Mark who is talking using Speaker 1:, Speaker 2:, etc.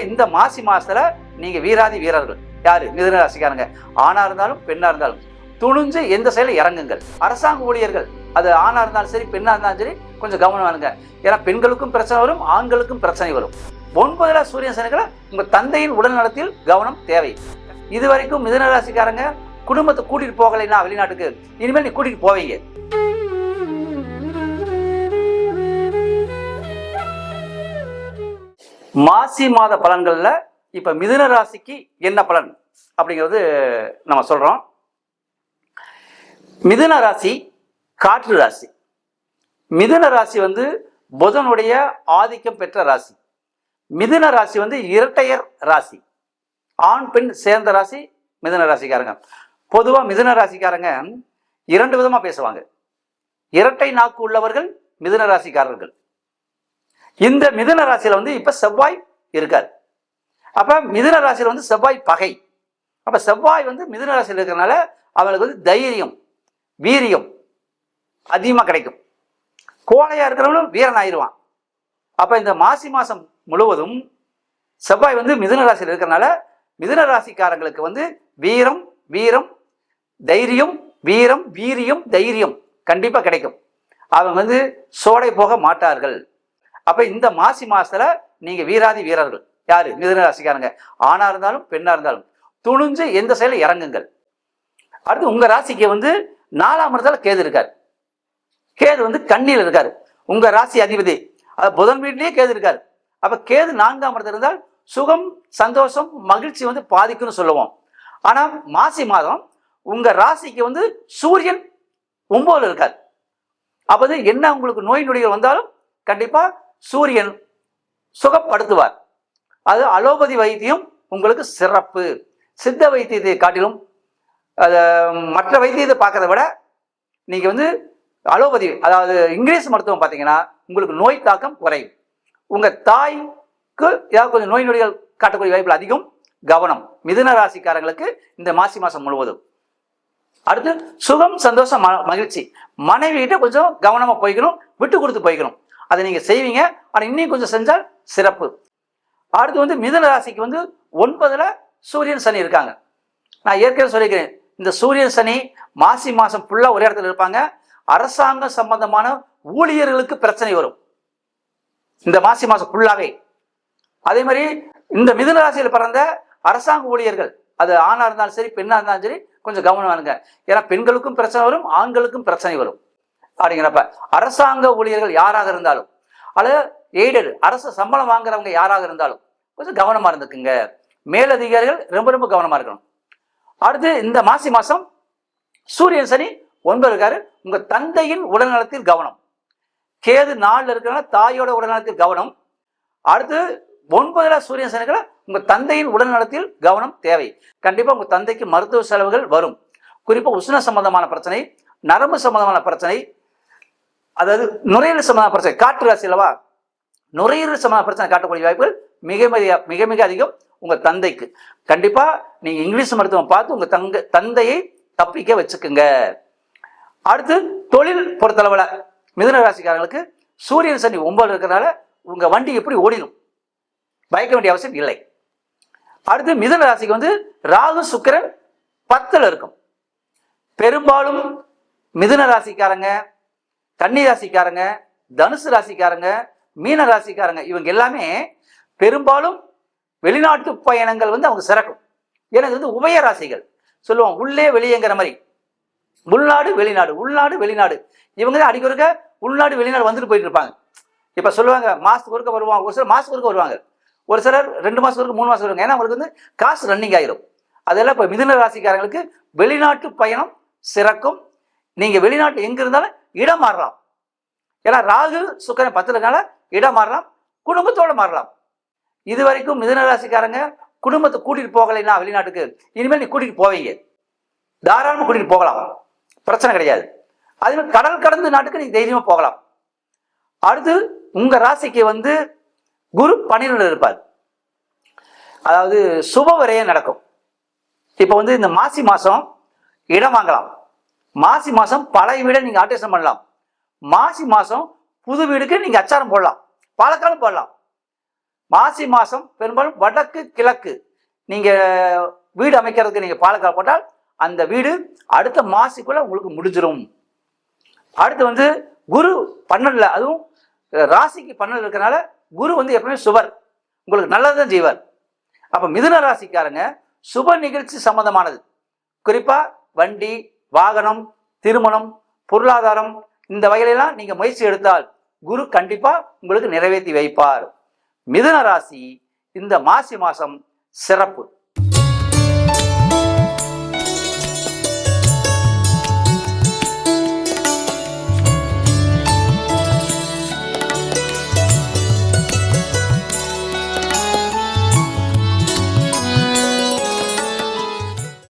Speaker 1: இந்த மாசி மாசத்துல நீங்க வீராதி வீரர்கள் யாரு? மிதுன ராசிக்காரங்க. ஆணா இருந்தாலும் பெண்ணா இருந்தாலும் துணிஞ்சு எந்த செயல இறங்குங்கள். அரசாங்க ஊழியர்கள், அது ஆணா இருந்தாலும் சரி பெண்ணா இருந்தாலும் சரி, கொஞ்சம் கவனம் வேணுங்க. ஏன்னா பெண்களுக்கும் பிரச்சனை வரும், ஆண்களுக்கும் பிரச்சனை வரும். 9 சூரியன் சனிகளை உங்க தந்தையின் உடல் நலத்தில் கவனம் தேவை. இதுவரைக்கும் மிதுன ராசிக்காரங்க குடும்பத்தை கூட்டிட்டு போகலைன்னா வெளிநாட்டுக்கு, இனிமேல் நீ கூட்டிட்டு போவீங்க. மாசி மாத பலன்கள்ல இப்ப மிதுன ராசிக்கு என்ன பலன் அப்படிங்கிறது நம்ம சொல்றோம். மிதுன ராசி காற்று ராசி. மிதுன ராசி புதனுடைய ஆதிக்கம் பெற்ற ராசி. மிதுன ராசி இரட்டையர் ராசி, ஆண் பெண் சேர்ந்த ராசி மிதுன ராசிக்காரங்க. பொதுவா மிதுன ராசிக்காரங்க 2 விதமா பேசுவாங்க. இரட்டை நாக்கு உள்ளவர்கள் மிதுன ராசிக்காரர்கள். இந்த மிதுன ராசியில இப்ப செவ்வாய் இருக்காரு. அப்ப மிதுன ராசியில செவ்வாய் பகை. அப்ப செவ்வாய் மிதுன ராசியில் இருக்கிறதுனால அவங்களுக்கு தைரியம் வீரியம் அதிகமா கிடைக்கும். கோழையா இருக்கிறவங்களும் வீரன் ஆயிடுவான். அப்ப இந்த மாசி மாசம் முழுவதும் செவ்வாய் மிதுன ராசியில் இருக்கிறதுனால மிதுன ராசிக்காரங்களுக்கு வீரம் வீரம் தைரியம், வீரம் வீரியம் தைரியம் கண்டிப்பா கிடைக்கும். அவங்க சோடை போக மாட்டார்கள். அப்ப இந்த மாசி மாசத்துல நீங்க வீராதி வீரர்கள் யாரு? மிதுன ராசிக்காரங்க. ஆணா இருந்தாலும் பெண்ணா இருந்தாலும் துணிஞ்சு எந்த செயல இறங்குங்கள். அடுத்து உங்க ராசிக்கு 4ஆம் இடத்துல கேது இருக்காரு. கேது கண்ணியில் இருக்காரு. உங்க ராசி அதிபதி புதன் வீட்டிலேயே கேது இருக்காரு. அப்ப கேது 4ஆம் இடத்துல இருந்தால் சுகம் சந்தோஷம் மகிழ்ச்சி பாதிக்கும்னு சொல்லுவோம். ஆனா மாசி மாதம் உங்க ராசிக்கு சூரியன் 9 இருக்காரு. அப்ப என்ன உங்களுக்கு நோய் நொடிகள் வந்தாலும் கண்டிப்பா சூரியன் சுகப்படுத்துவார். அது அலோபதி வைத்தியம் உங்களுக்கு சிறப்பு. சித்த வைத்தியத்தை காட்டிலும் மற்ற வைத்தியத்தை பார்க்கறத விட நீங்க அலோபதி, அதாவது இங்கிலீஷ் மருத்துவம் பார்த்தீங்கன்னா உங்களுக்கு நோய் தாக்கம் குறையும். உங்க தாய்க்கு ஏதாவது கொஞ்சம் நோய் நொடிகள் காட்டக்கூடிய வாய்ப்புகள் அதிகம். கவனம் மிதுன ராசிக்காரங்களுக்கு இந்த மாசி மாசம் முழுவதும். அடுத்து சுகம் சந்தோஷம் மகிழ்ச்சி. மனைவி கிட்ட கொஞ்சம் கவனமா போய்க்கணும், விட்டு கொடுத்து போய்க்கணும். அதை நீங்க செய்வீங்க. ஆனா இன்னும் கொஞ்சம் செஞ்சால் சிறப்பு. அடுத்து மிதுன ராசிக்கு 9ல சூரியன் சனி இருக்காங்க. நான் ஏற்கனவே சொல்லிக்கிறேன், இந்த சூரியன் சனி மாசி மாசம் ஃபுல்லா ஒரே இடத்துல இருப்பாங்க. அரசாங்க சம்பந்தமான ஊழியர்களுக்கு பிரச்சனை வரும் இந்த மாசி மாசம் ஃபுல்லாவே. அதே மாதிரி இந்த மிதுன ராசியில் பிறந்த அரசாங்க ஊழியர்கள், அது ஆணா இருந்தாலும் சரி பெண்ணா இருந்தாலும் சரி, கொஞ்சம் கவனம் வேணுங்க. ஏன்னா பெண்களுக்கும் பிரச்சனை வரும், ஆண்களுக்கும் பிரச்சனை வரும். அப்படிங்கிறப்ப அரசாங்க ஊழியர்கள் யாராக இருந்தாலும், அல்லது எய்டட் அரசு சம்பளம் வாங்குறவங்க யாராக இருந்தாலும் கொஞ்சம் கவனமா இருந்துக்குங்க. மேலதிகாரிகள் ரொம்ப ரொம்ப கவனமா இருக்கணும். அடுத்து இந்த மாசி மாசம் சூரியன் சனி 9 இருக்காரு. உங்க தந்தையின் உடல்நலத்தில் கவனம். கேது 4 இருக்கிறனால தாயோட உடல்நலத்தில் கவனம். அடுத்து 9ல சூரியன் சனிகளை உங்க தந்தையின் உடல்நலத்தில் கவனம் தேவை. கண்டிப்பா உங்க தந்தைக்கு மருத்துவ செலவுகள் வரும். குறிப்பா உஷ்ண சம்பந்தமான பிரச்சனை, நரம்பு சம்பந்தமான பிரச்சனை, அதாவது நுரையீரல் சம்பந்தமான பிரச்சனை. காற்று ராசி அல்லவா, நுரையீரல் சம்பந்தமான பிரச்சனை காட்டக்கூடிய வாய்ப்புகள் மிக மிக மிக அதிகம் உங்க தந்தைக்கு. கண்டிப்பா நீங்க இங்கிலீஷ் மருத்துவம் பார்த்து உங்க தந்தையை தப்பிக்க வச்சுக்குங்க. அடுத்து தொழில் பொறுத்தளவுல மிதுன ராசிக்காரங்களுக்கு சூரியன் சனி 9 இருக்கிறதுனால உங்க வண்டி எப்படி ஓடிடும், பயக்க வேண்டிய அவசியம் இல்லை. அடுத்து மிதுன ராசிக்கு ராகு சுக்கிரன் 10ல இருக்கும். பெரும்பாலும் மிதுன ராசிக்காரங்க, கன்னி ராசிக்காரங்க, தனுசு ராசிக்காரங்க, மீன ராசிக்காரங்க இவங்க எல்லாமே பெரும்பாலும் வெளிநாட்டு பயணங்கள் அவங்க சிறக்கும். ஏன்னா இது உபய ராசிகள் சொல்லுவோம், உள்ளே வெளியேங்கிற மாதிரி. உள்நாடு வெளிநாடு, உள்நாடு வெளிநாடு. இவங்க தான் அடிக்கொருக்க உள்நாடு வெளிநாடு வந்துட்டு போயிட்டு இருப்பாங்க. இப்ப சொல்லுவாங்க மாசத்துக்கு ஒருக்க வருவாங்க, ஒரு சிலர் மாசத்துக்கு ஒருக்க வருவாங்க, ஒரு சிலர் 2 மாசத்துக்கு ஒருக்க 3 மாசத்துக்கு வருவாங்க. ஏன்னா அவங்களுக்கு காசு ரன்னிங் ஆயிரும். அதெல்லாம் இப்ப மிதுன ராசிக்காரங்களுக்கு வெளிநாட்டு பயணம் சிறக்கும். நீங்க வெளிநாட்டு எங்க இருந்தாலும் இடம் மாறலாம். ஏன்னா ராகு சுக்கிரன் 10ல இருக்கனால இடம் மாறலாம், குடும்பத்தோட மாறலாம். இது வரைக்கும் மிதுன ராசிக்காரங்க குடும்பத்தை கூட்டிட்டு போகலைன்னா வெளிநாட்டுக்கு, இனிமேல் நீ கூட்டிட்டு போவீங்க. தாராளமா கூட்டிட்டு போகலாம், பிரச்சனை கிடையாது. அதே மாதிரி கடல் கடந்து நாட்டுக்கு நீங்க தைரியமா போகலாம். அடுத்து உங்க ராசிக்கு குரு 12 இருப்பார். அதாவது சுப விரயம் நடக்கும். இப்ப இந்த மாசி மாசம் இடம் வாங்கலாம். மாசி மாசம் பழைய வீடை நீங்க ஆல்டரேஷன் பண்ணலாம். மாசி மாசம் புது வீடுக்கு நீங்க அச்சாரம் போடலாம், பாலக்காலும் போடலாம். மாசி மாதம் பெரும்பாலும் வடக்கு கிழக்கு நீங்கள் வீடு அமைக்கிறதுக்கு நீங்கள் பாலக்கால் போட்டால் அந்த வீடு அடுத்த மாசிக்குள்ள உங்களுக்கு முடிஞ்சிடும். அடுத்து வந்து குரு 12, அதுவும் ராசிக்கு 12 இருக்கிறனால குரு வந்து எப்பவுமே சுவர், உங்களுக்கு நல்லதுதான் செய்வார். அப்போ மிதுன ராசிக்காரங்க சுப நிகழ்ச்சி சம்பந்தமானது, குறிப்பாக வண்டி வாகனம் திருமணம் பொருளாதாரம் இந்த வகையிலெல்லாம் நீங்கள் முயற்சி எடுத்தால் குரு கண்டிப்பாக உங்களுக்கு நிறைவேற்றி வைப்பார். மிதுன ராசி இந்த மாசி மாதம் சிறப்பு.